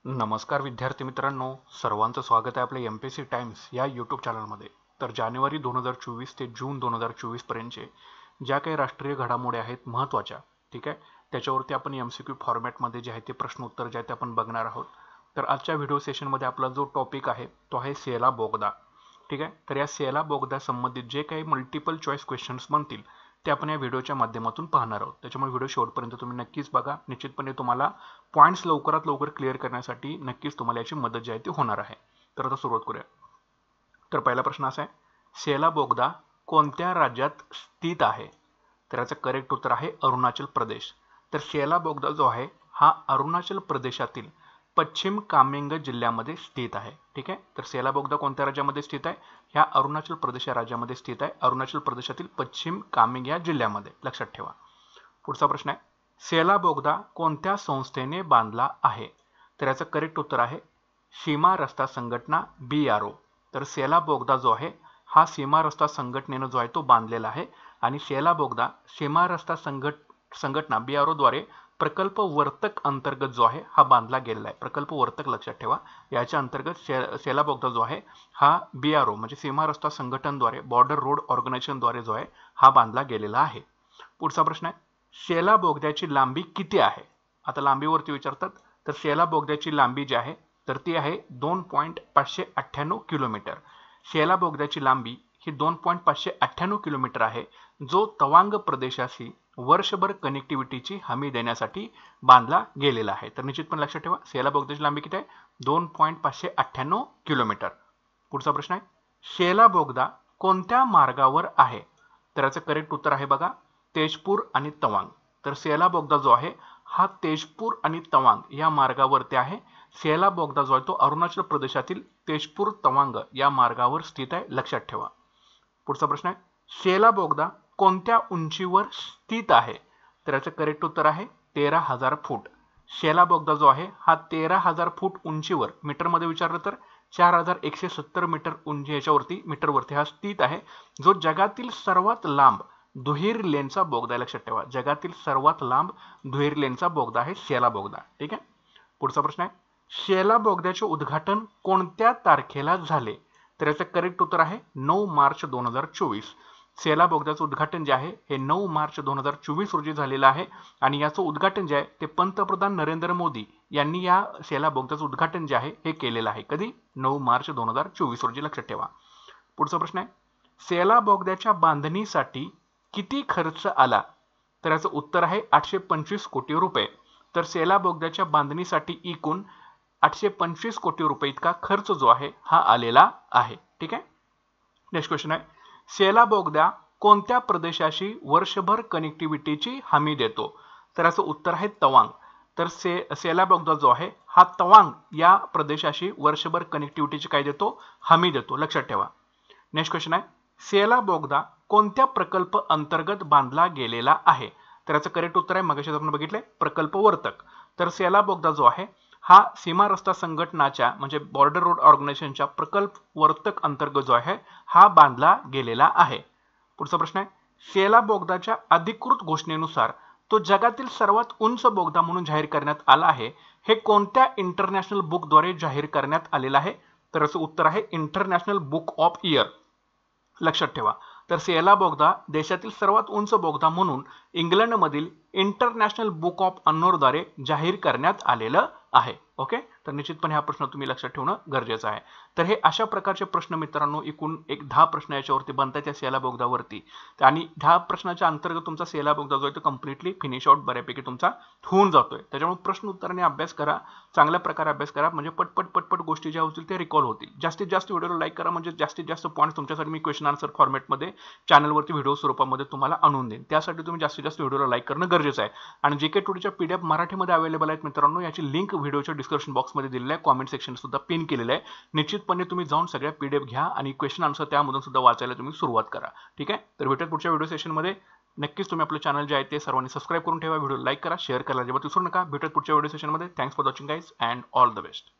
नमस्कार विद्यार्थी मित्रांनो, सर्वांचं स्वागत आहे आपल्या MPSC टाइम्स या यूट्यूब चॅनलमध्ये। तर जानेवारी 2024 ते जून 2024 पर्यंतचे ज्या काही राष्ट्रीय घडामोडी आहेत महत्त्वाच्या, ठीक आहे, त्याच्यावरती आपण MCQ फॉर्मॅटमध्ये जे आहे ते प्रश्न उत्तर जे आहे ते आपण बघणार आहोत। तर आजच्या व्हिडिओ सेशनमध्ये आपला जो टॉपिक आहे तो आहे सेला बोगदा, ठीक आहे। तर या सेला बोगदा संबंधित जे काही मल्टिपल चॉईस क्वेश्चन्स बनतील ते आपण या व्हिडिओच्या माध्यमातून पाहणार आहोत। त्याच्यामुळे व्हिडिओ शेवटपर्यंत तुम्ही नक्कीच बघा। निश्चितपणे तुम्हाला पॉइंट्स लवकरात लवकर क्लिअर करण्यासाठी नक्कीच तुम्हाला याची मदत जी आहे ती होणार आहे। तर आता सुरुवात करूया। तर पहिला प्रश्न असा आहे, सेला बोगदा कोणत्या राज्यात स्थित आहे? तर याचं करेक्ट उत्तर आहे अरुणाचल प्रदेश। तर सेला बोगदा जो आहे हा अरुणाचल प्रदेशातील पश्चिम कामेंग जिल्ह्यामध्ये स्थित आहे, ठीक आहे। तर सेला बोगदा कोणत्या राज्यामध्ये स्थित आहे? ह्या अरुणाचल प्रदेश या राज्यामध्ये स्थित आहे, अरुणाचल प्रदेशातील पश्चिम कामेंग या जिल्ह्यामध्ये, लक्षात ठेवा। पुढचा प्रश्न आहे, सेला बोगदा कोणत्या संस्थेने बांधला आहे? तर याचं करेक्ट उत्तर आहे सीमा रस्ता संघटना BRO। तर सेला बोगदा जो आहे हा सीमा रस्ता संघटनेने जो आहे तो बांधलेला आहे आणि सेला बोगदा सीमा रस्ता संघटना BRO द्वारे प्रकल्प वर्तक अंतर्गत जो आहे हा बांधला गेलेला आहे। प्रकल्प वर्तक लक्षात ठेवा, याच्या अंतर्गत सेला बोगदा जो आहे हा BRO म्हणजे सीमा रस्ता संघटनद्वारे, बॉर्डर रोड ऑर्गनायझेशन द्वारे जो आहे हा बांधला गेलेला आहे। पुढचा प्रश्न आहे, सेला बोगद्याची लांबी किती आहे? आता लांबीवरती विचारतात। तर सेला बोगद्याची लांबी जी आहे तर ती आहे 2.598 किलोमीटर। सेला बोगद्याची लांबी ही 2.598 किलोमीटर आहे, जो तवांग प्रदेशाशी वर्षभर कनेक्टिव्हिटीची हमी देण्यासाठी बांधला गेलेला आहे। तर निश्चितपणे लक्षात ठेवा, सेला बोगद्याची लांबी किती आहे? 2.598 किलोमीटर। पुढचा प्रश्न आहे, सेला बोगदा कोणत्या मार्गावर आहे? तर याचं करेक्ट उत्तर आहे बघा तेजपूर आणि तवांग। तर सेला बोगदा जो आहे हा तेजपूर आणि तवांग या मार्गावरती आहे। सेला बोगदा जो आहे तो अरुणाचल प्रदेशातील तेजपूर तवांग या मार्गावर स्थित आहे, लक्षात ठेवा। पुढचा प्रश्न आहे, सेला बोगदा कोणत्या उंचीवर स्थित आहे? तर याचं करेक्ट उत्तर आहे 13,000 फूट। सेला बोगदा जो आहे हा 13,000 फूट उंचीवर, मीटरमध्ये विचारलं तर 4,170 मीटर उंची याच्यावरती मीटरवरती हा स्थित आहे, जो जगातील सर्वात लांब दुहेरी लेनचा बोगदा आहे, लक्षात ठेवा। जगातील सर्वात लांब दुहेरी लेनचा बोगदा आहे सेला बोगदा, ठीक आहे। पुढचा प्रश्न आहे, सेला बोगद्याचे उद्घाटन कोणत्या तारखेला झाले? तर याचं करेक्ट उत्तर आहे 9 मार्च 2024। सेला बोगद्याचं उद्घाटन जे आहे हे 9 मार्च 2024 रोजी झालेलं आहे आणि याचं उद्घाटन जे आहे ते पंतप्रधान नरेंद्र मोदी यांनी या सेला बोगद्याचं उद्घाटन जे आहे हे केलेलं आहे। कधी? 9 मार्च 2024 रोजी, लक्षात ठेवा। पुढचा प्रश्न आहे, सेला बोगद्याच्या बांधणीसाठी किती खर्च आला? तर याचं उत्तर आहे 825 कोटी रुपये। तर सेला बोगद्याच्या बांधणीसाठी एकूण 825 कोटी रुपये इतका खर्च जो आहे हा आलेला आहे, ठीक आहे। नेक्स्ट क्वेश्चन आहे, सेला बोगदा कोणत्या प्रदेशाशी वर्षभर कनेक्टिव्हिटीची हमी देतो? तर याचं उत्तर आहे तवांग। तर सेला बोगदा जो आहे हा तवांग या प्रदेशाशी वर्षभर कनेक्टिव्हिटीची काय देतो? हमी देतो, लक्षात ठेवा। नेक्स्ट क्वेश्चन आहे, सेला बोगदा कोणत्या प्रकल्प अंतर्गत बांधला गेलेला आहे? तर याचं करेक्ट उत्तर आहे मगाशी आपण बघितले प्रकल्प वर्तक। तर सेला बोगदा जो आहे हा सीमा रस्ता संघटनाच्या म्हणजे बॉर्डर रोड ऑर्गनायझेशनच्या प्रकल्प वर्तक अंतर्गत जो आहे हा बांधला गेलेला आहे। पुढचा प्रश्न आहे, सेला बोगदाच्या अधिकृत घोषणेनुसार तो जगातील सर्वात उंच बोगदा म्हणून जाहीर करण्यात आला आहे। हे कोणत्या इंटरनॅशनल बुक द्वारे जाहीर करण्यात आलेलं आहे? तर याचं उत्तर आहे इंटरनॅशनल बुक ऑफ इयर, लक्षात ठेवा। तर सेला बोगदा देशातील सर्वात उंच बोगदा म्हणून इंग्लंडमधील इंटरनॅशनल बुक ऑफ ऑनरद्वारे जाहीर करण्यात आलेलं आहे, ओके। तर निश्चितपणे हा प्रश्न तुम्ही लक्षात ठेवणं गरजेचं आहे। तर हे अशा प्रकारचे प्रश्न मित्रांनो एकूण 10 प्रश्न याच्यावरती बनतात या सेला बोगदावरती, आणि 10 प्रश्नाच्या अंतर्गत तुमचा सेला बोगदा जो आहे तो कम्प्लिटली फिनिश आउट बऱ्यापैकी तुमचा होऊन जातोय। त्याच्यामुळे प्रश्न उत्तराने अभ्यास करा, चांगल्या प्रकारे अभ्यास करा, म्हणजे पटपट गोष्टी ज्या होतील ते रिकॉल होतील। जास्तीत जास्त व्हिडिओला लाईक करा, म्हणजे जास्तीत जास्त पॉईंट्स तुमच्यासाठी मी क्वेश्चन आन्सर फॉर्मॅटमध्ये चॅनलवरती व्हिडिओ स्वरूपामध्ये तुम्हाला आणून देईन। त्यासाठी तुम्ही जास्तीत जास्त व्हिडिओला लाईक करणं गरजेचं आहे। आणि जीके टुडेच्या PDF मराठीमध्ये अवेलेबल आहेत मित्रांनो, याची लिंक व्हिडिओच्या डिस्क्रिप्शन बॉक्समध्ये दिलेली आहे, कॉमेंट सेक्शन सुद्धा पिन केलेलं आहे। निश्चितपणे तुम्ही जाऊन सगळ्या PDF घ्या आणि क्वेश्चन आन्सर त्यामधून सुद्धा वाचायला तुम्ही सुरुवात करा, ठीक आहे। तर भेटूया पुढच्या व्हिडिओ सेशनमध्ये। नक्कीच तुम्ही आपलं चॅनल जे आहे ते सर्वांनी सबस्क्राइब करून ठेवा, व्हिडिओ लाईक करा, शेअर करायला अजिबात विसरू नका। भेटूया पुढच्या व्हिडिओ सेशनमध्ये। Thanks for watching guys and all the best.